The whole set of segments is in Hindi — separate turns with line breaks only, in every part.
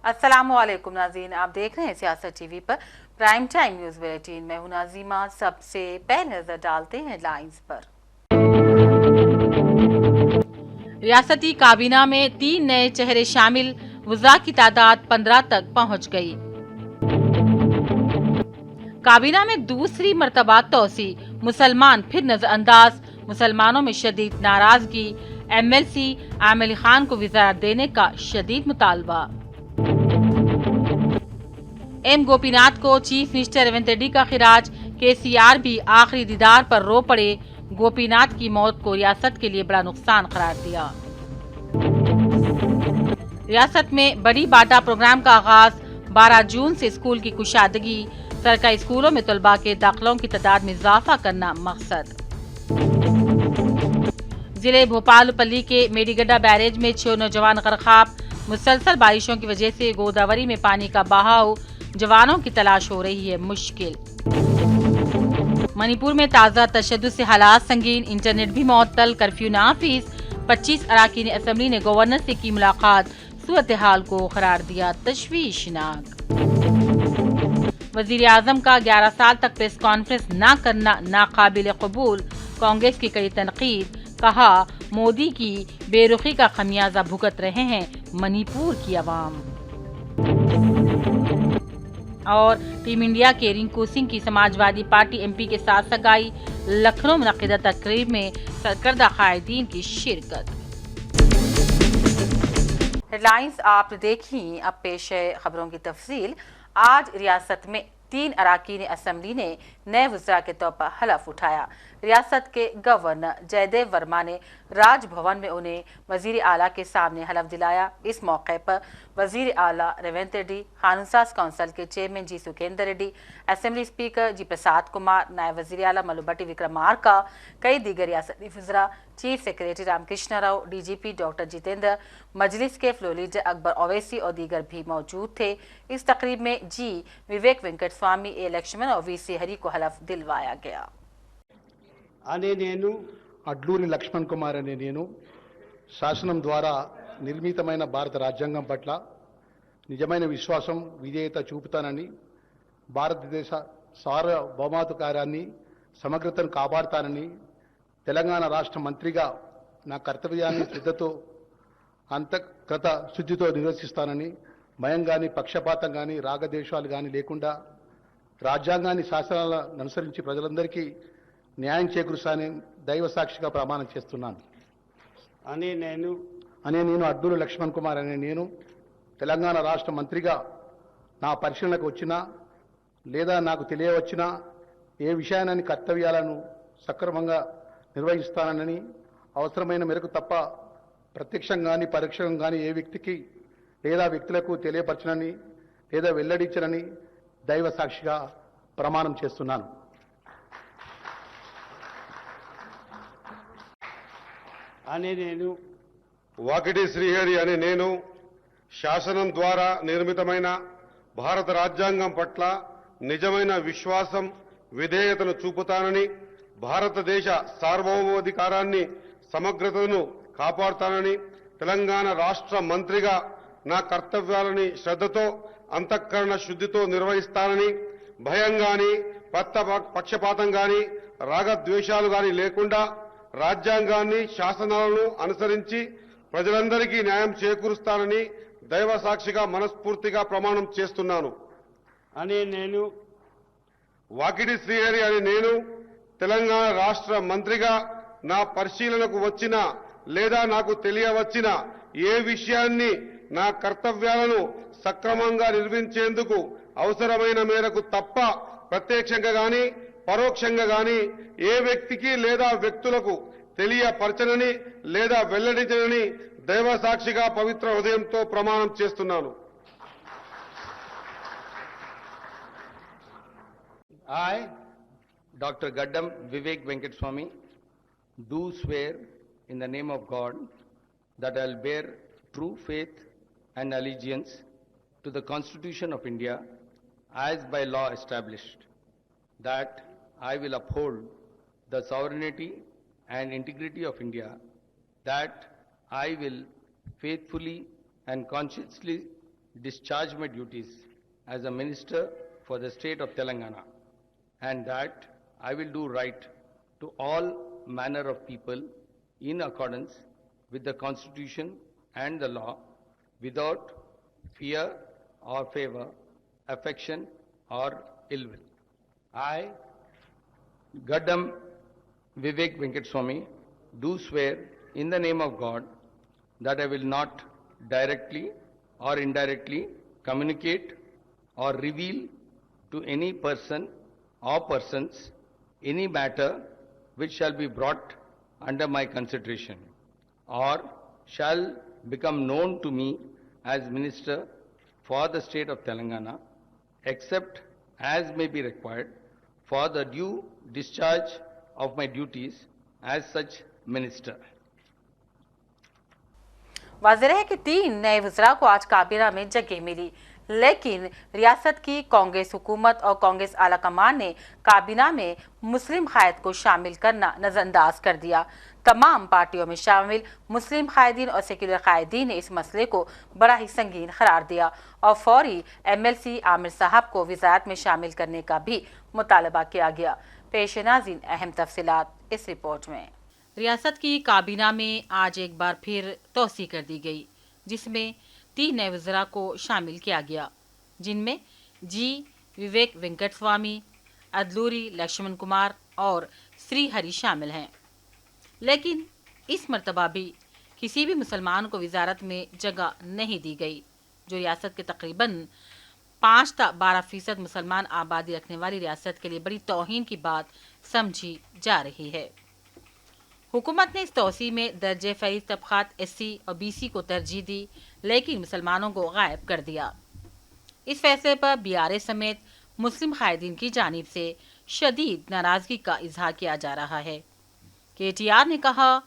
अस्सलामुअलैकुम नाज़रीन, आप देख रहे हैं सियासत टीवी पर प्राइम टाइम न्यूज बुलेटिन। मैं हूं नाज़िमा। सबसे पहले नजर डालते हैं हेडलाइंस पर। रियासती काबीना में 3 नए चेहरे शामिल, वज़रा की तादाद 15 तक पहुंच गई। काबीना में दूसरी मर्तबा तोसी, मुसलमान फिर नजरअंदाज, मुसलमानों में शदीद नाराजगी। MLC आमिर खान को वज़ारत देने का शदीद मुतालबा। M गोपीनाथ को चीफ मिनिस्टर रेवंत रेड्डी का खिराज। KCR भी आखिरी दीदार पर रो पड़े। गोपीनाथ की मौत को रियासत के लिए बड़ा नुकसान करार दिया। रियासत में बड़ी बाटा प्रोग्राम का आगाज, 12 जून से स्कूल की कुशादगी। सरकारी स्कूलों में तलबा के दाखिलों की तादाद में इजाफा करना मकसद। जिले भोपालपल्ली के मेडीगड्डा बैरेज में 6 नौजवान गरकाब। मुसलसल बारिशों की वजह से गोदावरी में पानी का बहाव, जवानों की तलाश हो रही है मुश्किल। मणिपुर में ताज़ा तशद्दुद से हालात संगीन, इंटरनेट भी मुअत्तल, कर्फ्यू नाफिज। 25 अरकान असम्बली ने गवर्नर से की मुलाकात, सूरत हाल को करार दिया तशवीशनाक। वजीर आजम का 11 साल तक प्रेस कॉन्फ्रेंस न करना नाकाबिल कबूल, कांग्रेस की कड़ी तनकीद। कहा, मोदी की बेरुखी का खमियाजा भुगत रहे हैं मणिपुर की आवाम। और टीम इंडिया के रिंकू सिंह की समाजवादी पार्टी MP के साथ सगाई। लखनऊ मुनक़िदा तकरीब में सरकर्दा कायदीन की शिरकत। हेडलाइंस आप देखी, अब पेश है खबरों की तफसील। आज रियासत में 3 अरकान असम्बली ने नए वज़रा के तौर पर हलफ उठाया। रियासत के गवर्नर जयदेव वर्मा ने राजभवन में उन्हें वजीर आला के सामने हलफ दिलाया। इस मौके पर वजीर आला रेवंत रेड्डी, कानून साज कौंसिल के chairman G Sukhender Reddy, assembly speaker G Prasad Kumar, नायब वजीर आला मल्लुभट्टी विक्रमार्का, कई दीगर रियासती वज़रा, chief secretary Ramakrishna Rao, DGP doctor Jitender, Majlis के फ्लोर लीडर अकबर ओवैसी और दीगर भी मौजूद थे। इस तकरीब में जी विवेक वेंकट स्वामी, A लक्ष्मण और VC हरि को हलफ दिलवाया गया।
అనే నేను అడ్లూరి లక్ష్మణ్ కుమార్ అనే నేను శాసనం ద్వారా నిర్మితమైన భారత రాజ్యాంగం పట్ల నిజమైన విశ్వాసం విధేయత చూపుతానని, భారతదేశ సార్వభౌమాధికారాన్ని సమగ్రతను కాపాడుతానని, తెలంగాణ రాష్ట్ర మంత్రిగా నా కర్తవ్యాన్ని శ్రద్ధతో అంతఃకృత శుద్ధితో నిర్వర్తిస్తానని, భయం కానీ పక్షపాతం కానీ రాగద్వేషాలు కానీ లేకుండా రాజ్యాంగాన్ని శాసనాలను అనుసరించి ప్రజలందరికీ న్యాయం చేకూరుస్తానని దైవ సాక్షిగా ప్రమాణం చేస్తున్నాను. అనే నేను అడ్డూరి లక్ష్మణ్ కుమార్ అనే నేను తెలంగాణ రాష్ట్ర మంత్రిగా నా పరిశీలనకు వచ్చినా లేదా నాకు తెలియవచ్చినా ఏ విషయాన్ని కర్తవ్యాలను సక్రమంగా నిర్వహిస్తానని, అవసరమైన మేరకు తప్ప ప్రత్యక్షంగా కానీ పరోక్షంగా కానీ ఏ వ్యక్తికి లేదా వ్యక్తులకు తెలియపరచనని లేదా వెల్లడించనని దైవ సాక్షిగా ప్రమాణం చేస్తున్నాను. అనే నేను
వాకిటి శ్రీహరి అనే నేను శాసనం ద్వారా నిర్మితమైన భారత రాజ్యాంగం పట్ల నిజమైన విశ్వాసం విధేయతను చూపుతానని, భారతదేశ సార్వభౌమాధికారాన్ని సమగ్రతను కాపాడుతానని, తెలంగాణ రాష్ట్ర మంత్రిగా నా కర్తవ్యాలని శ్రద్ధతో అంతఃకరణ శుద్ధితో నిర్వహిస్తానని, భయం గాని పక్షపాతం గాని రాగద్వేషాలు గాని లేకుండా రాజ్యాంగాన్ని శాసనాలను అనుసరించి ప్రజలందరికీ న్యాయం చేకూరుస్తానని దైవ సాక్షిగా మనస్ఫూర్తిగా ప్రమాణం చేస్తున్నాను.
అనే నేను
వాకిటి శ్రీహరి అనే నేను తెలంగాణ రాష్ట్ర మంత్రిగా నా పరిశీలనకు వచ్చిన లేదా నాకు తెలియవచ్చిన ఏ విషయాన్ని నా కర్తవ్యాలను సక్రమంగా నిర్వహించేందుకు అవసరమైన మేరకు తప్ప ప్రత్యక్షంగా గాని పరోక్షంగా గాని ఏ వ్యక్తికి లేదా వ్యక్తులకు తెలియపరచనని లేదా వెల్లడించనని దైవ సాక్షిగా పవిత్ర హృదయంతో ప్రమాణం చేస్తున్నాను.
I, Dr. Gaddam Vivek Venkat Swami, do swear in the name of God that I will bear true faith and allegiance to the Constitution of India as by law established, that I will uphold the sovereignty and integrity of India, that I will faithfully and conscientiously discharge my duties as a minister for the state of Telangana, and that I will do right to all manner of people in accordance with the Constitution and the law, without fear or favor, affection or ill will. I, Gaddam Vivek Venkateswamy, do swear in the name of God that I will not directly or indirectly communicate or reveal to any person or persons any matter which shall be brought under my consideration or shall become known to me as Minister for the state of Telangana, except as may be required for the due discharge of my duties as such minister.
वाज़ेह है कि 3 नए वज़रा को आज काबीना में जगह मिली, लेकिन रियासत की कांग्रेस हुकूमत और कांग्रेस आला कमान ने काबीना में मुस्लिम कायद को शामिल करना नज़रअंदाज कर दिया। तमाम पार्टियों में शामिल मुस्लिम कायदीन और सेक्युलर कायदीन ने इस मसले को बड़ा ही संगीन करार दिया और फौरी MLC आमिर साहब को वज़ारत में शामिल करने का भी मुतालबा किया गया। पेश नाज़रीन अहम तफसीलात इस रिपोर्ट में। रियासत की काबीना में आज एक बार फिर तोसी कर दी गई, जिसमें 3 नए वज़रा को शामिल किया गया, जिनमें जी विवेक वेंकटस्वामी, अदलूरी लक्ष्मण कुमार और श्री हरि शामिल हैं। लेकिन इस मर्तबा भी किसी भी मुसलमान को वज़ारत में जगह नहीं दी गई, जो रियासत के तकरीबन 5-12% मुसलमान आबादी रखने वाली रियासत के लिए बड़ी तौहीन की बात समझी जा रही है। हुकूमत ने इस तोसी में दर्जे फरीद तबकात SC और BC को तरजीह दी, लेकिन मुसलमानों को गायब कर दिया। इस फैसले पर BRA समेत मुस्लिम कायदीन की जानिब से शदीद नाराजगी का इजहार किया जा रहा है। KTR ने कहा,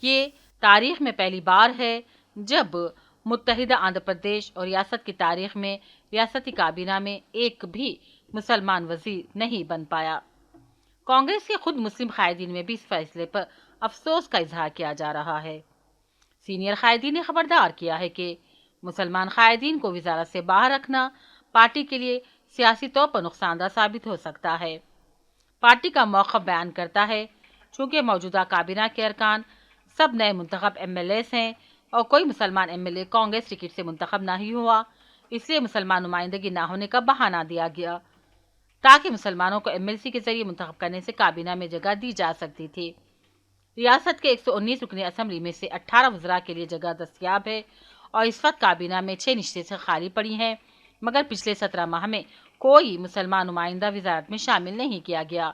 ये तारीख में पहली बार है जब मुत्तहिदा आंध्र प्रदेश और रियासत की तारीख में रियासती काबीना में एक भी मुसलमान वजीर नहीं बन पाया। कांग्रेस के खुद मुस्लिम कायदीन में भी इस फैसले पर अफसोस का इजहार किया जा रहा है। सीनियर कायदीन ने खबरदार किया है कि मुसलमान कायदीन को वज़ारत से बाहर रखना पार्टी के लिए सियासी तौर पर नुकसानदा साबित हो सकता है। पार्टी का मौक़िफ़ बयान करता है, चूँकि मौजूदा काबीना के अरकान सब नए मुंतखब MLAs हैं और कोई मुसलमान MLA कांग्रेस टिकट से मुंतखब नहीं हुआ, इसलिए मुसलमान नुमाइंदगी ना होने का बहाना दिया गया ताकि मुसलमानों को MLC के जरिए मुंतखब करने से काबीना में जगह दी जा सकती थी। रियासत के 119 रुकनी असम्बली में से 18 वज़रा के लिए जगह दस्तयाब है और इस वक्त काबीना में 6 नशिस्तें खाली पड़ी हैं, मगर पिछले 17 माह में कोई मुसलमान नुमाइंदा वज़ारत में शामिल नहीं किया गया।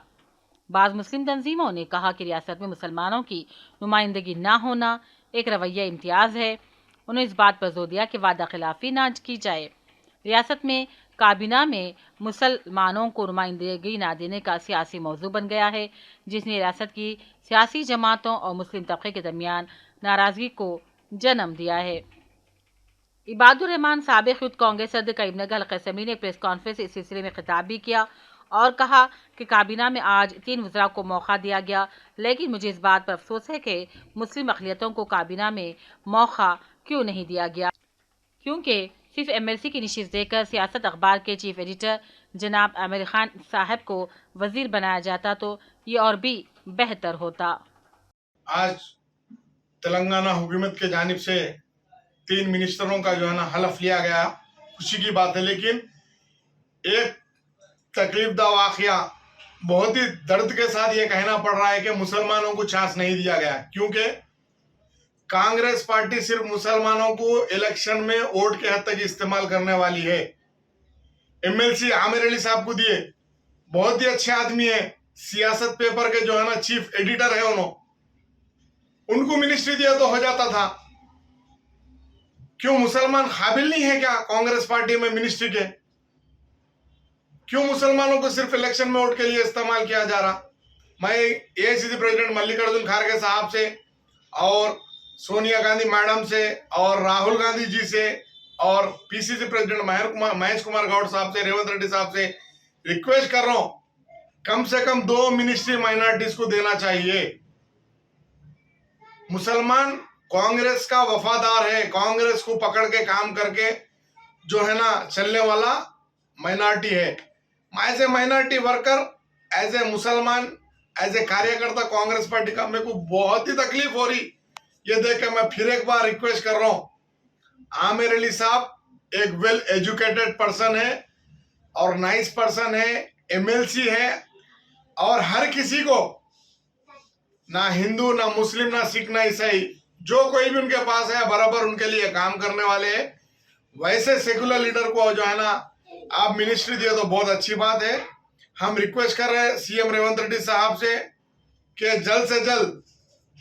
बाज़ मुस्लिम तंजीमों ने कहा कि रियासत में मुसलमानों की नुमाइंदगी ना होना एक रवैया इम्तियाज़ है। उन्होंने इस बात पर जोर दिया कि वादा खिलाफी ना की जाए। रियासत में काबीना में मुसलमानों को नुमाइंदगी ना देने का सियासी मौजू बन गया है, जिसने रियासत की सियासी जमातों और मुस्लिम तबके के दरमियान नाराज़गी को जन्म दिया है। इबादुर रहमान साबिक़ यूथ कांग्रेस सदर करीमनगर हल्का असेंबली ने एक प्रेस कॉन्फ्रेंस इस सिलसिले में खिताब भी किया और कहा कि काबीना में आज 3 वज़रा को मौका दिया गया, लेकिन मुझे इस बात पर अफसोस है कि मुस्लिम अक़लियतों को काबीना में मौका क्यों नहीं दिया गया, क्योंकि सिर्फ MLC की नशिस्त देकर सियासत अखबार के चीफ एडिटर जनाब आमिर खान साहब को वजीर बनाया जाता तो ये और भी बेहतर होता।
आज तेलंगाना हुकूमत के जानिब से 3 मिनिस्टरों का जो है ना हलफ लिया गया, खुशी की बात है, लेकिन एक तकलीफदा वाक़या बहुत ही दर्द के साथ ये कहना पड़ रहा है कि मुसलमानों को चांस नहीं दिया गया, क्योंकि कांग्रेस पार्टी सिर्फ मुसलमानों को इलेक्शन में वोट के हद तक इस्तेमाल करने वाली है। MLC आमिर अली साहब को दिए, बहुत ही अच्छे आदमी है, सियासत पेपर के जो है ना चीफ एडिटर है, उनको मिनिस्ट्री दिया तो हो जाता था। क्यों मुसलमान काबिल नहीं है क्या कांग्रेस पार्टी में मिनिस्ट्री के? क्यों मुसलमानों को सिर्फ इलेक्शन में वोट के लिए इस्तेमाल किया जा रहा? मैं AICC प्रेसिडेंट मल्लिकार्जुन खड़गे साहब से और सोनिया गांधी मैडम से और राहुल गांधी जी से और PCC प्रेसिडेंट महेश कुमार गौड़ साहब से, रेवंत रेड्डी साहब से रिक्वेस्ट कर रहा हूं, कम से कम 2 मिनिस्ट्री माइनॉरिटीज को देना चाहिए। मुसलमान कांग्रेस का वफादार है, कांग्रेस को पकड़ के काम करके जो है ना चलने वाला माइनॉरिटी है। As a minority worker, as a मुसलमान, एज ए कार्यकर्ता कांग्रेस पार्टी का मेरे को बहुत ही तकलीफ हो रही ये देख के। मैं फिर एक बार रिक्वेस्ट कर रहा हूँ, आमिर अली साहब एक वेल एजुकेटेड पर्सन है और नाइस पर्सन है, एमएलसी है, और हर किसी को, ना हिंदू ना मुस्लिम ना सिख ना ईसाई, जो कोई भी उनके पास है बराबर उनके लिए काम करने वाले हैं। वैसे सेकुलर लीडर को जो है ना आप मिनिस्ट्री दिए तो बहुत अच्छी बात है। हम रिक्वेस्ट कर रहे हैं सीएम रेवंत रेड्डी साहब से कि जल्द से जल्द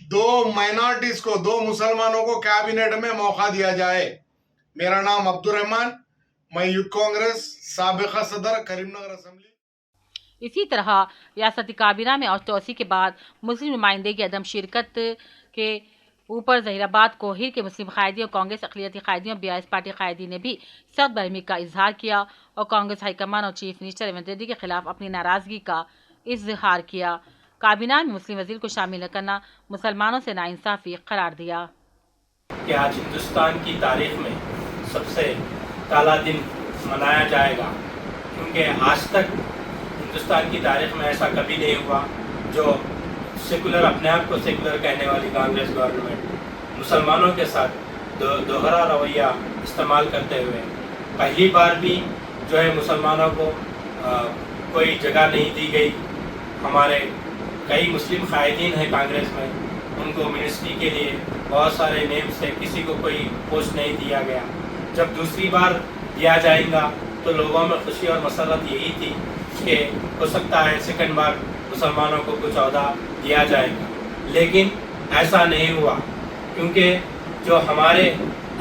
2 माइनॉरिटीज को, 2 मुसलमानों को कैबिनेट में मौका दिया जाए। मेरा नाम अब्दुल रहमान, मैं यूथ कांग्रेस साबिका सदर करीमनगर असेंबली।
इसी तरह रियासती काबीना में तोसी के बाद मुस्लिम नुमाइंदे की अदम शिरकत के ऊपर जहीराबाद कोहिर के मुस्लिम कायदी और कांग्रेस अक़लियती कायदियों BRS पार्टी कायदी ने भी सख्त बरहमी का इजहार किया और कांग्रेस हाईकमान और चीफ मिनिस्टर रेवंत रेड्डी के खिलाफ अपनी नाराजगी का इजहार किया। काबीना में मुस्लिम वजीर को शामिल न करना मुसलमानों से नाइंसाफी करार दिया।
कि आज हिंदुस्तान की तारीख में सबसे काला दिन मनाया जाएगा, क्योंकि आज तक हिंदुस्तान की तारीख में ऐसा कभी नहीं हुआ जो सेकुलर, अपने आप को सेकुलर कहने वाली कांग्रेस गवर्नमेंट मुसलमानों के साथ दोहरा रवैया इस्तेमाल करते हुए पहली बार भी जो है मुसलमानों को कोई जगह नहीं दी गई। हमारे कई मुस्लिम कायदीन हैं कांग्रेस में, उनको मिनिस्ट्री के लिए बहुत सारे नेम से किसी को कोई पोस्ट नहीं दिया गया। जब दूसरी बार दिया जाएगा तो लोगों में खुशी और मसरत यही थी कि हो सकता है सेकंड बार मुसलमानों को कुछ अहदा दिया जाएगा, लेकिन ऐसा नहीं हुआ, क्योंकि जो हमारे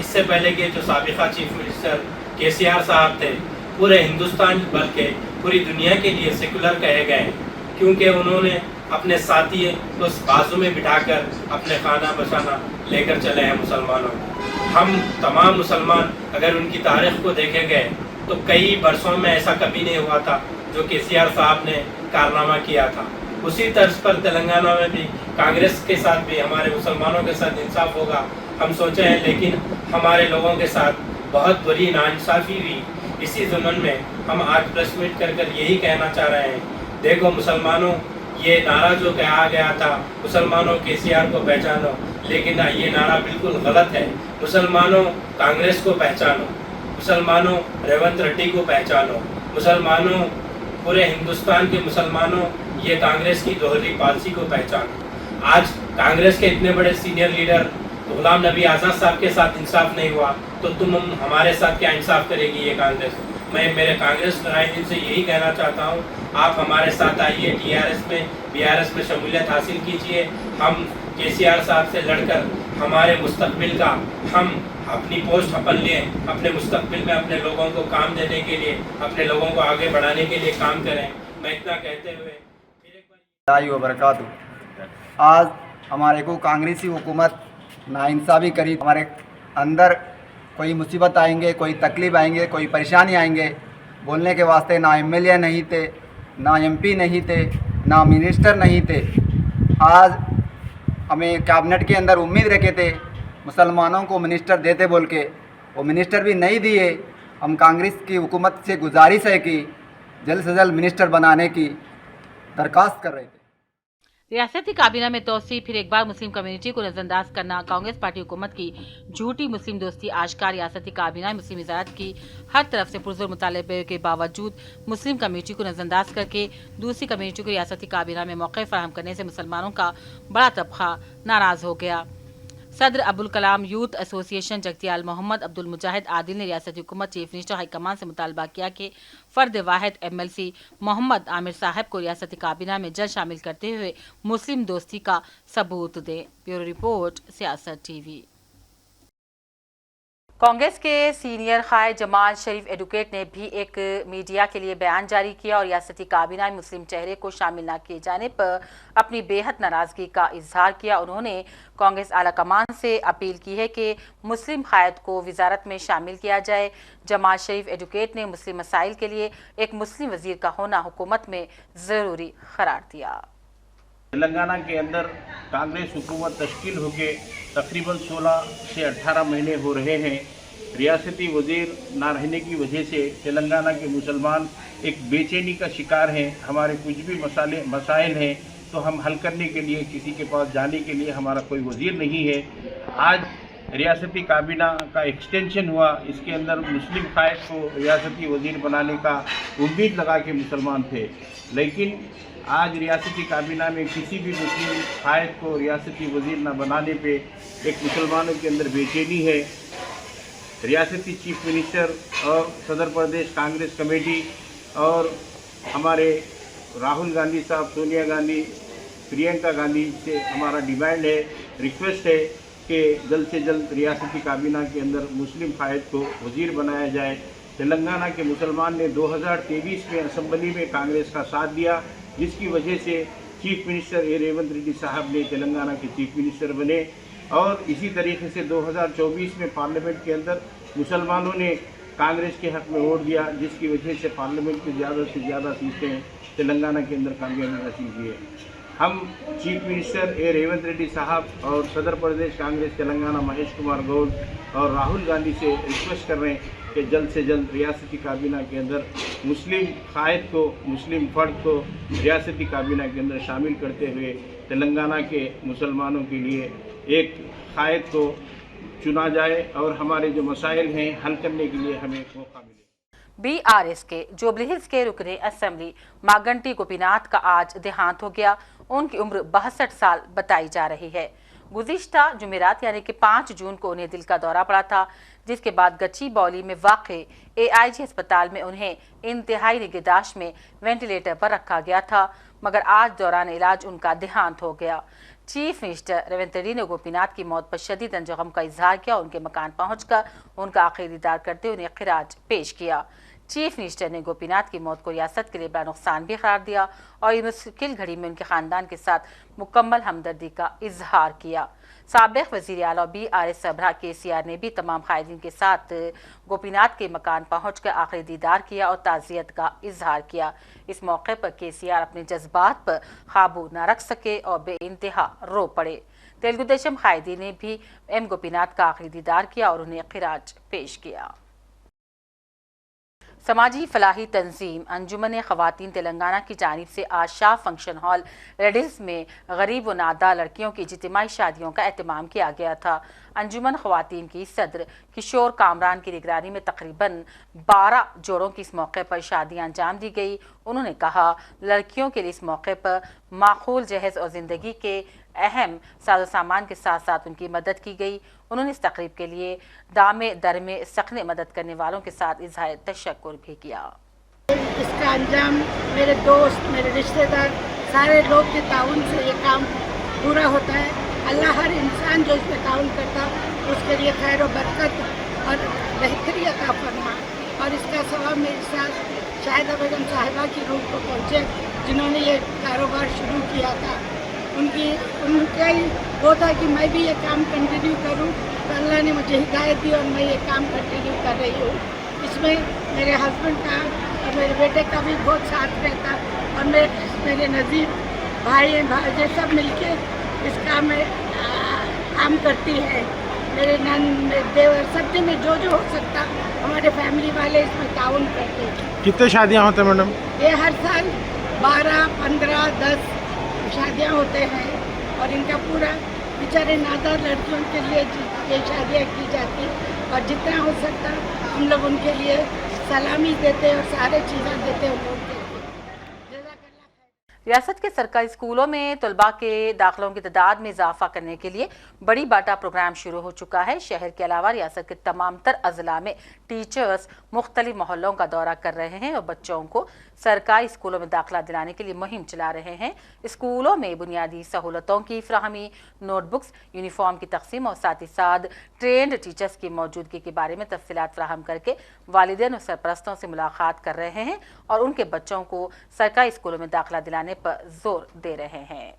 इससे पहले के जो साबिका चीफ मिनिस्टर KCR साहब थे, पूरे हिंदुस्तान बल्कि पूरी दुनिया के लिए सेकुलर कहे गए, क्योंकि उन्होंने अपने साथी को बाजू में बिठाकर अपने खाना बचाना लेकर चले हैं मुसलमानों को। हम तमाम मुसलमान अगर उनकी तारीख को देखे गए तो कई बरसों में ऐसा कभी नहीं हुआ था जो KCR साहब ने कारनामा किया था। उसी तर्ज पर तेलंगाना में भी कांग्रेस के साथ भी हमारे मुसलमानों के साथ इंसाफ होगा हम सोचे हैं, लेकिन हमारे लोगों के साथ बहुत बुरी नाइंसाफ़ी हुई। इसी ज़मन में हम आज प्रेस मीट कर यही कहना चाह रहे हैं, देखो मुसलमानों, ये नारा जो कहा गया था मुसलमानों KCR को पहचानो, लेकिन ये नारा बिल्कुल गलत है। मुसलमानों कांग्रेस को पहचानो, मुसलमानों रेवंत रेड्डी को पहचानो, मुसलमानों पूरे हिंदुस्तान के मुसलमानों ये कांग्रेस की दोहरी पॉलिसी को पहचानो। आज कांग्रेस के इतने बड़े सीनियर लीडर गुलाम नबी आज़ाद साहब के साथ इंसाफ नहीं हुआ तो तुम हमारे साथ क्या इंसाफ करेगी ये कांग्रेस। मैं मेरे कांग्रेस नुमाइंदों से यही कहना चाहता हूँ, आप हमारे साथ आइए, TRS में BRS में शमूलियत हासिल कीजिए। हम KCR साहब से लड़कर हमारे मुस्तकबिल का, हम अपनी पोस्ट अपन लें, अपने मुस्तकबिल में अपने लोगों को काम देने के लिए, अपने लोगों को आगे बढ़ाने के लिए काम करें। मैं इतना कहते हुए फिर एक बार
वबरकातुहू। आज हमारे को कांग्रेसी हुकूमत नाइंसाफ़ी करी, हमारे अंदर कोई मुसीबत आएंगे, कोई तकलीफ आएंगे, कोई परेशानी आएंगे, बोलने के वास्ते ना MLA नहीं थे, ना MP नहीं थे, ना मिनिस्टर नहीं थे। आज हमें कैबिनेट के अंदर उम्मीद रखे थे मुसलमानों को मिनिस्टर देते बोल के, वो मिनिस्टर भी नहीं दिए। हम कांग्रेस की हुकूमत से गुजारिश है कि जल्द से जल्द मिनिस्टर बनाने की दरख्वास्त कर रहे थे।
रियासती काबीना में तोसी, फिर एक बार मुस्लिम कम्युनिटी को नजरअंदाज करना, कांग्रेस पार्टी हुकूमत की झूठी मुस्लिम दोस्ती आश्कार। रियासती काबीना में मुस्लिम वज़ारत की हर तरफ से पुरज़ोर मुतालबे के बावजूद मुस्लिम कम्युनिटी को नजरअंदाज करके दूसरी कम्युनिटी को रियासती काबीना में मौक़े फराहम करने से मुसलमानों का बड़ा तबका नाराज़ हो गया। सदर अबुल कलाम यूथ एसोसिएशन जगतियाल मोहम्मद अब्दुल मुजाहिद आदिल ने रियासती हुकूमत, चीफ मिनिस्टर, हाईकमान से मुतालबा किया कि फ़र्द वाहिद MLC मोहम्मद आमिर साहब को रियासती काबीना में जल्द शामिल करते हुए मुस्लिम दोस्ती का सबूत दें। ब्यूरो रिपोर्ट, सियासत TV। कांग्रेस के सीनियर कायद जमाल शरीफ एडवोकेट ने भी एक मीडिया के लिए बयान जारी किया और रियासती काबीना में मुस्लिम चेहरे को शामिल न किए जाने पर अपनी बेहद नाराजगी का इजहार किया। उन्होंने कांग्रेस आला कमान से अपील की है कि मुस्लिम कायद को वजारत में शामिल किया जाए। जमाल शरीफ एडवोकेट ने मुस्लिम मसाइल के लिए एक मुस्लिम वजीर का होना हुकूमत में ज़रूरी करार दिया।
तेलंगाना के अंदर कांग्रेस हुकूमत तश्कील होकर तकरीबन 16 से 18 महीने हो रहे हैं, रियासती वजीर ना रहने की वजह से तेलंगाना के मुसलमान एक बेचैनी का शिकार हैं। हमारे कुछ भी मसाइल हैं तो हम हल करने के लिए किसी के पास जाने के लिए हमारा कोई वजीर नहीं है। आज रियासती काबीना का एक्सटेंशन हुआ, इसके अंदर मुस्लिम कायद को रियासती वजीर बनाने का उम्मीद लगा के मुसलमान थे, लेकिन आज रियासती काबीना में किसी भी मुस्लिम कायद को रियासती वजीर न बनाने पे एक मुसलमानों के अंदर बेचैनी है। रियासती चीफ मिनिस्टर और सदर प्रदेश कांग्रेस कमेटी और हमारे राहुल गांधी साहब, सोनिया गांधी, प्रियंका गांधी से हमारा डिमांड है, रिक्वेस्ट है कि जल्द से जल्द रियासती काबीना के अंदर मुस्लिम कायद को वजीर बनाया जाए। तेलंगाना के मुसलमान ने 2023 में असम्बली में कांग्रेस का साथ दिया, जिसकी वजह से चीफ मिनिस्टर रेवंत रेड्डी साहब ने तेलंगाना के चीफ मिनिस्टर बने और इसी तरीके से 2024 में पार्लियामेंट के अंदर मुसलमानों ने कांग्रेस के हक में वोट दिया, जिसकी वजह से पार्लियामेंट में ज़्यादा से ज़्यादा सीटें तेलंगाना के अंदर कामयाबी हासिल की है। हम चीफ मिनिस्टर रेवंत रेड्डी साहब और सदर प्रदेश कांग्रेस तेलंगाना महेश कुमार गौड और राहुल गांधी से रिक्वेस्ट कर रहे हैं कि जल्द से जल्द रियासती काबीना के अंदर मुस्लिम कायद को, मुस्लिम फर्द को रियासती काबीना के अंदर शामिल करते हुए तेलंगाना के मुसलमानों के लिए एक कायद को चुना जाए और हमारे जो मसाइल हैं हल करने के लिए हमें मौका मिले।
बीआरएस के जुबली हिल्स के रुकने असेंबली मागंटी गोपीनाथ का आज देहांत हो गया। उनकी उम्र 62 साल बताई जा रही है। गुज़िश्ता जुमेरात यानी कि 5 जून को उन्हें दिल का दौरा पड़ा था, जिसके बाद गच्चीबौली में वाक़े एआईजी अस्पताल में उन्हें इंतहाई निगहदाश्त में वेंटिलेटर पर रखा गया था, मगर आज दौरान इलाज उनका देहांत हो गया। चीफ मिनिस्टर रेवंत रेड्डी ने गोपीनाथ की मौत पर शदीद अंजगम का इजहार किया। उनके मकान पहुंचकर उनका आखिरी दीदार करते हुए उन्हें खिराज पेश किया। चीफ मिनिस्टर ने गोपीनाथ की मौत को रियासत के लिए बड़ा नुकसान भी करार दिया और इस मुश्किल घड़ी में उनके खानदान के साथ मुकम्मल हमदर्दी का इजहार किया। साबिक वज़ीर आला बीआरएस सरबराह केसीआर ने भी तमाम कायदीन के साथ गोपीनाथ के मकान पहुंचकर आखिरी दीदार किया और ताज़ियत का इजहार किया। इस मौके पर केसीआर अपने जज्बात पर काबू न रख सके और बेइंतहा रो पड़े। तेलुगु देशम कायदीन ने भी एम गोपीनाथ का आखिरी दीदार किया और उन्हें खिराज पेश किया। समाजी फलाही तंजीम अंजुमन ख़वातीन तेलंगाना की जानिब से आज शाह फंक्शन हॉल रेडिल्स में गरीब व नादा लड़कियों की इज्तिमाई शादियों का एहतमाम किया गया था। अंजुमन ख़वातीन की सदर किशोर कामरान की निगरानी में तकरीबन 12 जोड़ों की इस मौके पर शादियां अंजाम दी गई। उन्होंने कहा, लड़कियों के लिए इस मौके पर माकूल जहेज़ और ज़िंदगी के अहम साजो सामान के साथ साथ उनकी मदद की गई। उन्होंने इस तकरीब के लिए दामे दरमे सख्ने मदद करने वालों के साथ इज़हार तशक्कुर भी किया।
इसका अंजाम मेरे दोस्त, मेरे रिश्तेदार, सारे लोग के ताउन से ये काम पूरा होता है। अल्लाह हर इंसान जो इसमें ताउन करता उसके लिए खैर और बरकत और बेहतरी अता फरमा और इसका सवाब मेरे साथ शाहिदा बेगम साहिबा की रूह को पहुँचे, जिन्होंने ये कारोबार शुरू किया था। उनका ही वो था कि मैं भी ये काम कंटिन्यू करूं, तो अल्लाह ने मुझे हिदायत दी और मैं ये काम कंटिन्यू कर रही हूँ। इसमें मेरे हस्बैंड का और मेरे बेटे का भी बहुत साथ रहता और मेरे नज़ीर भाई भाई सब मिलके इस काम में काम करती है। मेरे नन, मेरे देवर, सब में जो हो सकता हमारे फैमिली वाले इसमें ताउन करते हैं।
कितने शादियाँ होते हैं मैडम?
ये हर साल 12, 15, 10 शादियाँ होते हैं और इनका पूरा बेचारे नादार लड़कियों के लिए ये शादियाँ की जाती और जितना हो सकता हम लोग उनके लिए सलामी देते और सारे चीज़ें देते उन लोग के लिए।
रियासत के सरकारी स्कूलों में तलबा के दाखिलों की तादाद में इजाफा करने के लिए बड़ी बाटा प्रोग्राम शुरू हो चुका है। शहर के अलावा रियासत के तमाम तर अजला में टीचर्स मुख्तलिफ मोहल्लों का दौरा कर रहे हैं और बच्चों को सरकारी स्कूलों में दाखिला दिलाने के लिए मुहिम चला रहे हैं। स्कूलों में बुनियादी सहूलतों की फ्राहमी, नोटबुक्स, यूनिफॉर्म की तकसीम और साथ ही साथ ट्रेंड टीचर्स की मौजूदगी के बारे में तफसीलात फ्राहम करके वालिदैन और सरपरस्तों से मुलाकात कर रहे हैं और उनके बच्चों को सरकारी स्कूलों में दाखिला दिलाने पर जोर दे रहे हैं।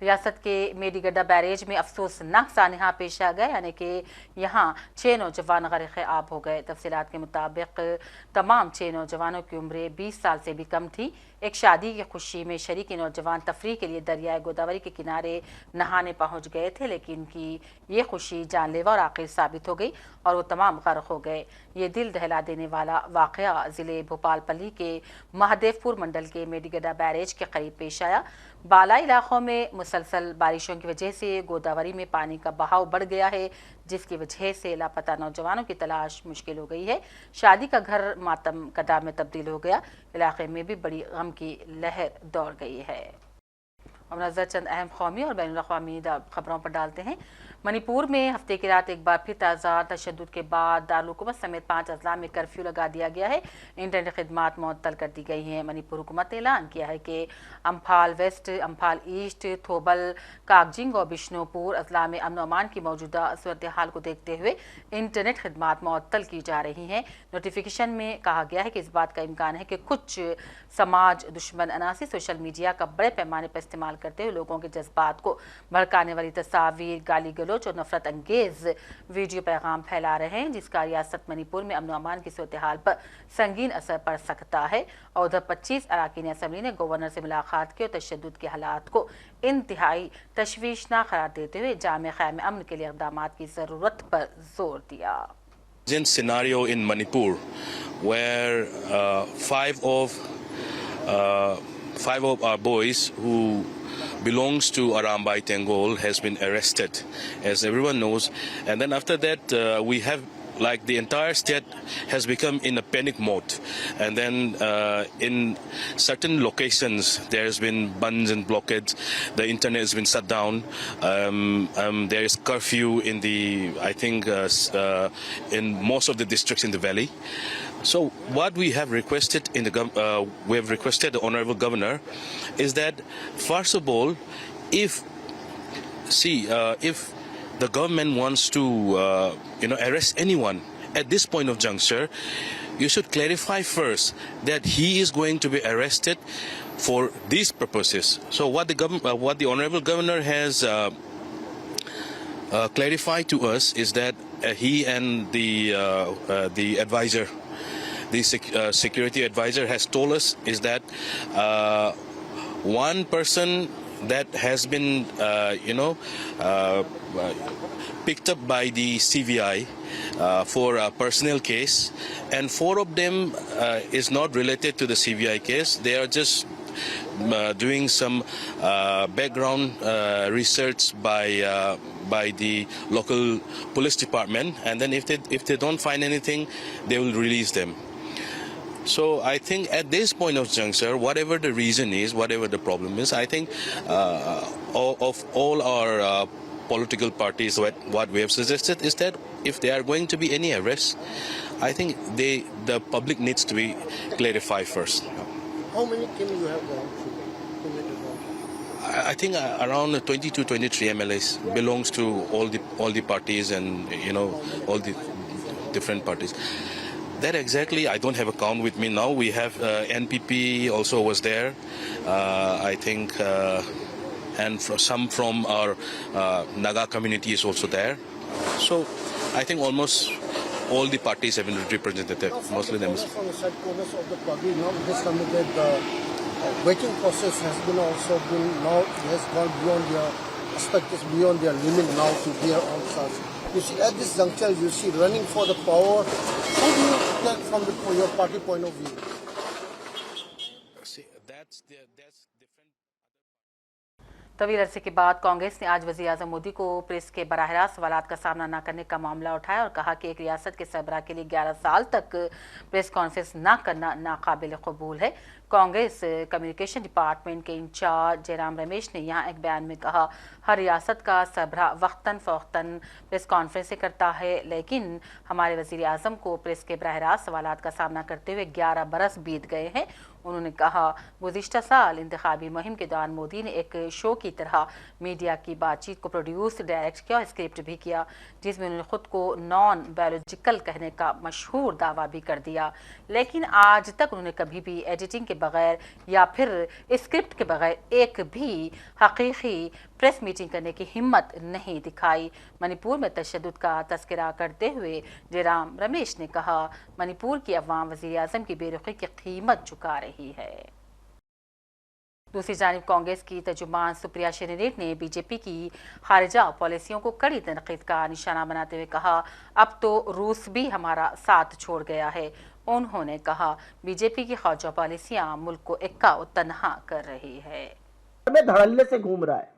रियासत के मेडीगड्डा बैरेज में अफसोसनाक सानहा पेश आ गया, यानी कि यहाँ 6 नौजवान गरक़ आब हो गए। तफसीलात के मुताबिक तमाम 6 नौजवानों की उम्र 20 साल से भी कम थी। एक शादी की खुशी में शरीक नौजवान तफरीह के लिए दरियाए गोदावरी के किनारे नहाने पहुंच गए थे, लेकिन उनकी ये खुशी जानलेवा और आखिर साबित हो गई और वो तमाम गर्क हो गए। ये दिल दहला देने वाला वाक़या ज़िले भोपालपल्ली के महादेवपुर मंडल के मेडीगड्डा बैरेज के करीब पेश आया। बालाई इलाकों में मुसलसल बारिशों की वजह से गोदावरी में पानी का बहाव बढ़ गया है, जिसकी वजह से लापता नौजवानों की तलाश मुश्किल हो गई है। शादी का घर मातम कदा में तब्दील हो गया। इलाके में भी बड़ी गम की लहर दौड़ गई है। अब नजर चंद अहम कौमी और बैनुल अक़वामी खबरों पर डालते हैं। मणिपुर में हफ्ते की रात एक बार फिर ताज़ा तशद्दुद के बाद दारुल हुकूमत समेत 5 अजला में कर्फ्यू लगा दिया गया है। इंटरनेट खिदमात मुअत्तल कर दी गई हैं। मणिपुर हुकूमत ने ऐलान किया है कि अम्फाल वेस्ट, अम्फाल ईस्ट, थोबल, कागजिंग और बिश्नोपुर अजला में अमन अमान की मौजूदा सूरत हाल को देखते हुए इंटरनेट खिदमात मुअत्तल की जा रही हैं। नोटिफिकेशन में कहा गया है कि इस बात का इम्कान है कि कुछ समाज दुश्मन अनासी सोशल मीडिया का बड़े पैमाने पर इस्तेमाल करते हुए लोगों के जज्बात को भड़काने वाली तस्वीर, गाली गलौज और नफरत अंगेज वीडियो पैगाम फैला रहे हैं, जिसका रियासत मणिपुर में अमन अमान की सूरत हाल पर संगीन असर पड़ सकता है। और उधर 25 अरकान असम्बली ने गवर्नर से मुलाकात की और तशद्दुद के हालात को इंतहाई तशवीशनाक करार देते हुए जामे क़याम अमन के लिए इक़दाम की ज़रूरत पर जोर दिया।
Scenario in Manipur where five of our boys who belongs to Arambai Tengol has been arrested, as everyone knows, and then after that we have like the entire state has become in a panic mode, and then in certain locations there has been bans and blockades, the internet has been shut down, there is curfew in the in most of the districts in the valley. So what we have requested in the we have requested the Honorable Governor is that first of all, if the government wants to arrest anyone at this point of juncture, you should clarify first that he is going to be arrested for these purposes. So what the Honorable Governor has clarified to us is that he and the advisor, the security advisor, has told us is that one person that has been picked up by the CVI for a personal case, and 4 of them is not related to the CVI case. They are just doing some background research by the local police department, and then if they don't find anything, they will release them. So I think at this point of juncture, whatever the reason is, whatever the problem is, I think of all our political parties, what we have suggested is that if there are going to be any arrests, I think the public needs to be clarified first.
How many teams you have gone through?
I think around 20 to 23 MLAs belongs to all the parties and all the different parties. That exactly, I don't have a count with me now. We have NPP also was there, I think, and some from our Naga community is also there. So I think almost all the parties have been represented there, mostly them.
From the side corners of the party, it has come that the waiting process has gone beyond their expectations, beyond their limit now to their answers. You see, at this juncture, you see running for the power. How do you take from your party point of view?
See, that's different.
तवील अरसे के बाद कांग्रेस ने आज वज़ीर आज़म मोदी को प्रेस के बराह रास्त सवालात का सामना न करने का मामला उठाया और कहा कि एक रियासत के सरबराह के लिए 11 साल तक प्रेस कॉन्फ्रेंस न करना नाकाबिल कबूल है। कांग्रेस कम्युनिकेशन डिपार्टमेंट के इंचार्ज जयराम रमेश ने यहाँ एक बयान में कहा, हर रियासत का सरबराह वक्तन फ़ौक्तन प्रेस कॉन्फ्रेंसें करता है, लेकिन हमारे वज़ीर आज़म को प्रेस के बराह रास्त सवालात का सामना करते हुए 11 बरस बीत गए हैं। उन्होंने कहा, गुज़िश्ता साल इंतखाबी मुहिम के दौरान मोदी ने एक शो की तरह मीडिया की बातचीत को प्रोड्यूस, डायरेक्ट किया और स्क्रिप्ट भी किया, जिसमें उन्होंने खुद को नॉन बायोलॉजिकल कहने का मशहूर दावा भी कर दिया। लेकिन आज तक उन्होंने कभी भी एडिटिंग के बगैर या फिर स्क्रिप्ट के बगैर एक भी हकीकी प्रेस मीटिंग करने की हिम्मत नहीं दिखाई। मणिपुर में तशद्दुद का तस्करा करते हुए जयराम रमेश ने कहा, मणिपुर की अवाम वज़ीर आज़म की बेरुखी की कीमत चुका रही है। दूसरी जानिब कांग्रेस की तर्जुमान सुप्रिया शेनेरेट ने बीजेपी की खारिजा पॉलिसियों को कड़ी तनकीद का निशाना बनाते हुए कहा, अब तो रूस भी हमारा साथ छोड़ गया है। उन्होंने कहा, बीजेपी की खारिजा पॉलिसियां मुल्क को इक्का तन्हा कर रही है,
में धड़ल्ले से घूम रहा है।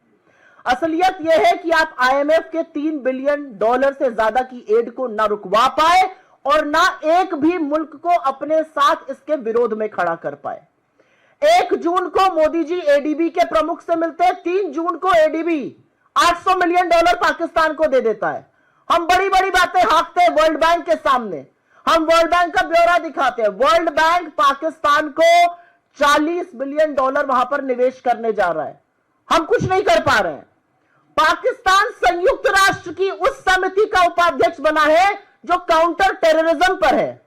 असलियत यह है कि आप IMF के $3 बिलियन से ज्यादा की एड को ना रुकवा पाए और ना एक भी मुल्क को अपने साथ इसके विरोध में खड़ा कर पाए। 1 जून को मोदी जी ADB के प्रमुख से मिलते हैं, 3 जून को ADB $800 मिलियन पाकिस्तान को दे देता है। हम बड़ी बड़ी बातें हाँकते हैं वर्ल्ड बैंक के सामने, हम वर्ल्ड बैंक का ब्यौरा दिखाते हैं। वर्ल्ड बैंक पाकिस्तान को $40 बिलियन वहां पर निवेश करने जा रहा है, हम कुछ नहीं कर पा रहे हैं। पाकिस्तान संयुक्त राष्ट्र की उस समिति का उपाध्यक्ष बना है जो काउंटर टेररिज्म पर है।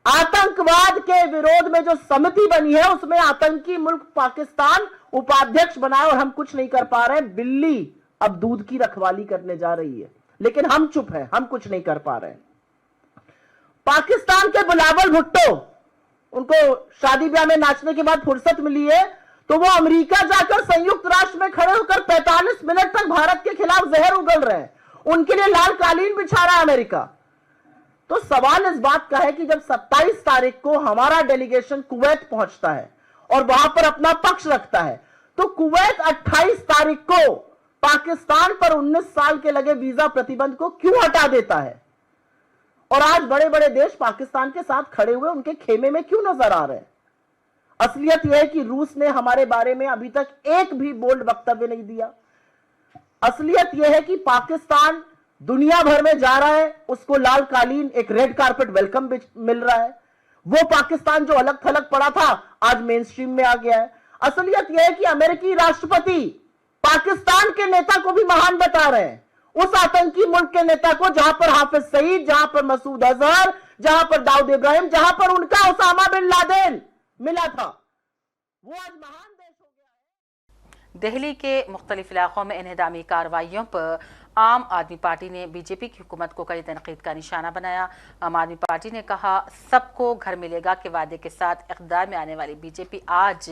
आतंकवाद के विरोध में जो समिति बनी है उसमें आतंकी मुल्क पाकिस्तान उपाध्यक्ष बना है और हम कुछ नहीं कर पा रहे हैं। बिल्ली अब दूध की रखवाली करने जा रही है, लेकिन हम चुप हैं, हम कुछ नहीं कर पा रहे हैं। पाकिस्तान के बिलावल भुट्टो, उनको शादी ब्याह में नाचने के बाद फुर्सत मिली है तो वो अमेरिका जाकर संयुक्त राष्ट्र में खड़े होकर 45 मिनट तक भारत के खिलाफ जहर उगल रहे हैं। उनके लिए लाल कालीन बिछा रहा है अमेरिका। तो सवाल इस बात का है कि जब 27 तारीख को हमारा डेलीगेशन कुवैत पहुंचता है और वहां पर अपना पक्ष रखता है, तो कुवैत 28 तारीख को पाकिस्तान पर 19 साल के लगे वीजा प्रतिबंध को क्यों हटा देता है? और आज बड़े बड़े देश पाकिस्तान के साथ खड़े हुए उनके खेमे में क्यों नजर आ रहे हैं? असलियत यह है कि रूस ने हमारे बारे में अभी तक एक भी बोल्ड वक्तव्य नहीं दिया। असलियत यह है कि पाकिस्तान दुनिया भर में जा रहा है, उसको लाल कालीन, एक रेड कारपेट वेलकम मिल रहा है। वो पाकिस्तान जो अलग थलग पड़ा था आज मेन स्ट्रीम में आ गया है। असलियत यह है कि अमेरिकी राष्ट्रपति पाकिस्तान के नेता को भी महान बता रहे हैं, उस आतंकी मुल्क के नेता को जहां पर हाफिज सईद, जहां पर मसूद अजहर, जहां पर दाऊद इब्राहिम, जहां पर उनका उसामा बिन लादेन मिला था, वो आज महान देश हो गया है।
दिल्ली के मुख्तलिफ इलाकों में इन्हदामी कार्रवाइयों पर आम आदमी पार्टी ने बीजेपी की हुकूमत को कड़ी तनकीद का निशाना बनाया। आम आदमी पार्टी ने कहा, सबको घर मिलेगा के वादे के साथ इक़्तिदार में आने वाली बीजेपी आज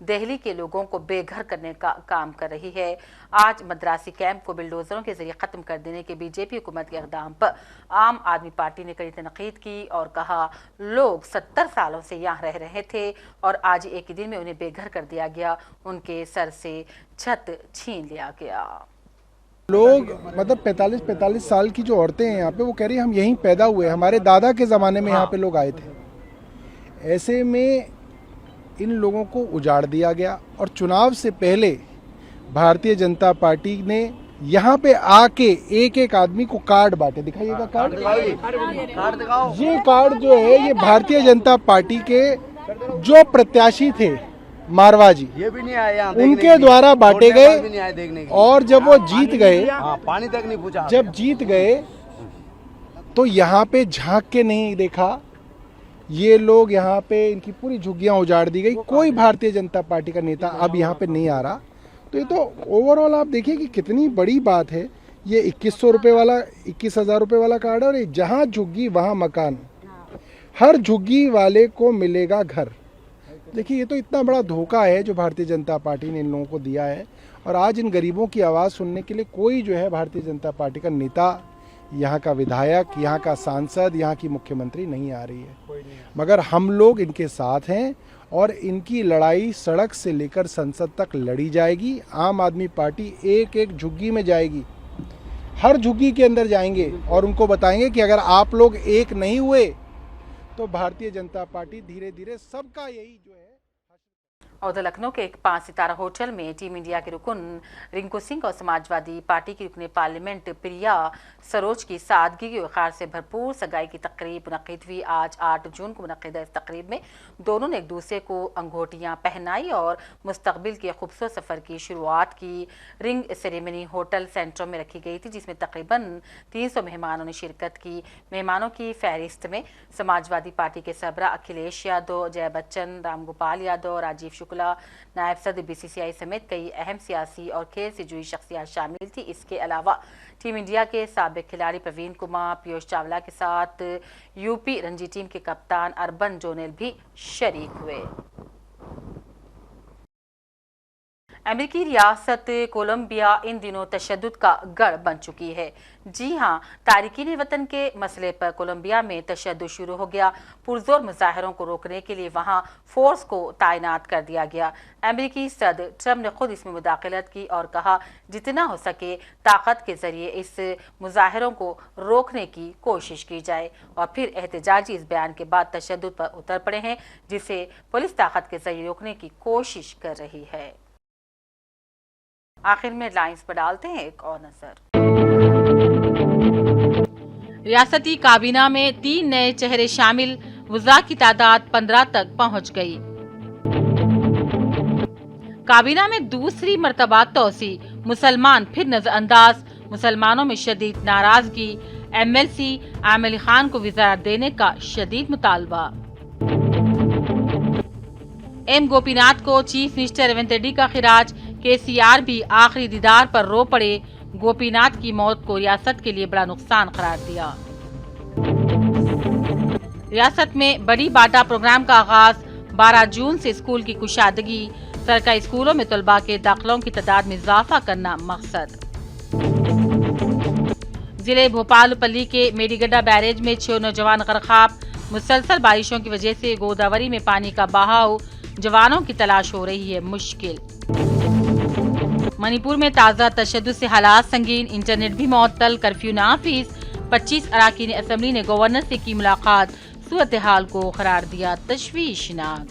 दिल्ली के लोगों को बेघर करने का काम कर रही है। आज मद्रासी कैंप को बिल्डोजरों के जरिए ख़त्म कर देने के बीजेपी हुकूमत के इक़दाम पर आम आदमी पार्टी ने कड़ी तनकीद की और कहा, लोग 70 सालों से यहाँ रह रहे थे और आज एक ही दिन में उन्हें बेघर कर दिया गया, उनके सर से छत छीन लिया गया।
लोग मतलब 45 साल की जो औरतें हैं यहाँ पे, वो कह रही हैं हम यहीं पैदा हुए, हमारे दादा के ज़माने में यहाँ पे लोग आए थे। ऐसे में इन लोगों को उजाड़ दिया गया और चुनाव से पहले भारतीय जनता पार्टी ने यहाँ पे आके एक एक आदमी को कार्ड बांटे। दिखाइएगा कार्ड, ये कार्ड जो है ये भारतीय जनता पार्टी के जो प्रत्याशी थे मारवा जी, ये भी नहीं आया, उनके द्वारा बांटे गए और जब वो जीत गए, पानी तक नहीं पूछा, जब जीत गए तो यहाँ पे झांक के नहीं देखा, ये लोग यहाँ पे इनकी पूरी झुग्गियाँ उजाड़ दी गई। कोई भारतीय जनता पार्टी का नेता अब यहाँ पे नहीं आ रहा। तो ये तो ओवरऑल आप देखिए कि कितनी बड़ी बात है। ये 2100 रुपये वाला, 21,000 रुपये वाला कार्ड है और जहाँ झुग्गी वहाँ मकान, हर झुग्गी वाले को मिलेगा घर। देखिए ये तो इतना बड़ा धोखा है जो भारतीय जनता पार्टी ने इन लोगों को दिया है और आज इन गरीबों की आवाज़ सुनने के लिए कोई जो है भारतीय जनता पार्टी का नेता, यहाँ का विधायक, यहाँ का सांसद, यहाँ की मुख्यमंत्री नहीं आ रही है। मगर हम लोग इनके साथ हैं और इनकी लड़ाई सड़क से लेकर संसद तक लड़ी जाएगी। आम आदमी पार्टी एक एक झुग्गी में जाएगी, हर झुग्गी के अंदर जाएंगे और उनको बताएंगे कि अगर आप लोग एक नहीं हुए तो भारतीय जनता पार्टी धीरे धीरे सबका यही जो है।
उधर लखनऊ के एक 5 सितारा होटल में टीम इंडिया के रुकन रिंकू सिंह और समाजवादी पार्टी की रुकने पार्लियामेंट प्रिया सरोज की सादगी के वक़ार से भरपूर सगाई की तकरीब मुनक़िद हुई। आज 8 जून को मुनक़िद इस तकरीब में दोनों ने एक दूसरे को अंगूठियां पहनाई और मुस्तकबिल के खूबसूरत सफ़र की शुरुआत की। रिंग सेरेमनी होटल सेंट्रो में रखी गई थी, जिसमें तकरीबन 300 मेहमानों ने शिरकत की। मेहमानों की फहरिस्त में समाजवादी पार्टी के सरबरा अखिलेश यादव, जय बच्चन, राम गोपाल यादव, राजीव शुक्ला, नायब सदर BCCI समेत कई अहम सियासी और खेल से जुड़ी शख्सियत शामिल थी। इसके अलावा टीम इंडिया के साबिक खिलाड़ी प्रवीण कुमार, पीयूष चावला के साथ यूपी रणजी टीम के कप्तान अर्बन जोनेल भी शरीक हुए। अमेरिकी रियासत कोलंबिया इन दिनों तशद्दुद का गढ़ बन चुकी है। जी हां, तारिकीन वतन के मसले पर कोलंबिया में तशद्दुद शुरू हो गया। पुरजोर मुजाहिरों को रोकने के लिए वहां फोर्स को तैनात कर दिया गया। अमेरिकी सदर ट्रंप ने खुद इसमें मुदाखलत की और कहा जितना हो सके ताकत के जरिए इस मुजाहिरों को रोकने की कोशिश की जाए। और फिर एहतजाजी इस बयान के बाद तशद्दुद पर उतर पड़े हैं, जिसे पुलिस ताकत के जरिए रोकने की कोशिश कर रही है। आखिर में लाइंस पर डालते हैं एक और नजर। रियासती काबीना में 3 नए चेहरे शामिल, वज़रा की तादाद 15 तक पहुंच गई। काबीना में दूसरी मर्तबा तोसी, मुसलमान फिर नजरअंदाज, मुसलमानों में शदीद नाराजगी। MLC आमिर अली खान को वज़ारत देने का शदीद मुतालबा। M गोपीनाथ को चीफ मिनिस्टर रेवंत रेड्डी का खिराज। KCR भी आखिरी दीदार पर रो पड़े। गोपीनाथ की मौत को रियासत के लिए बड़ा नुकसान करार दिया। रियासत में बड़ी बाटा प्रोग्राम का आगाज, 12 जून से स्कूल की कुशादगी। सरकारी स्कूलों में तलबा के दाखिलों की तादाद में इजाफा करना मकसद। जिले भोपालपल्ली के मेडीगड्डा बैरेज में 6 नौजवान गरकाब। मुसलसल बारिशों की वजह से गोदावरी में पानी का बहाव, जवानों की तलाश हो रही है मुश्किल। मणिपुर में ताज़ा तशद्दुद से हालात संगीन, इंटरनेट भी मुअत्तल, कर्फ्यू नाफिज। 25 अरकान असम्बली ने गवर्नर से की मुलाकात, सूरत हाल को करार दिया तशवीशनाक।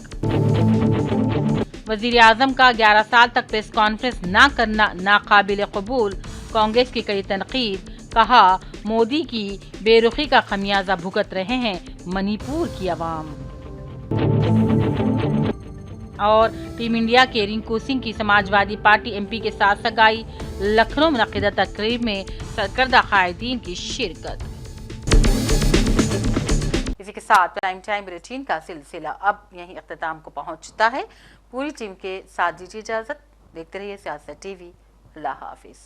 वजीर आजम का 11 साल तक प्रेस कॉन्फ्रेंस न करना नाकाबिल कबूल, कांग्रेस की कड़ी तनकीद। कहा मोदी की बेरुखी का खमियाजा भुगत रहे हैं मणिपुर की आवाम। और टीम इंडिया के रिंकू सिंह की समाजवादी पार्टी MP के साथ सगाई। लखनऊ मुनक़िदा तकरीब में सरकर्दा कायदीन की शिरकत। इसी के साथ प्राइम टाइम बुलेटिन का सिलसिला अब यहीं इख्तिताम को पहुंचता है। पूरी टीम के साथ दीजिए इजाजत। देखते रहिए सियासत TV। अल्लाह हाफिज।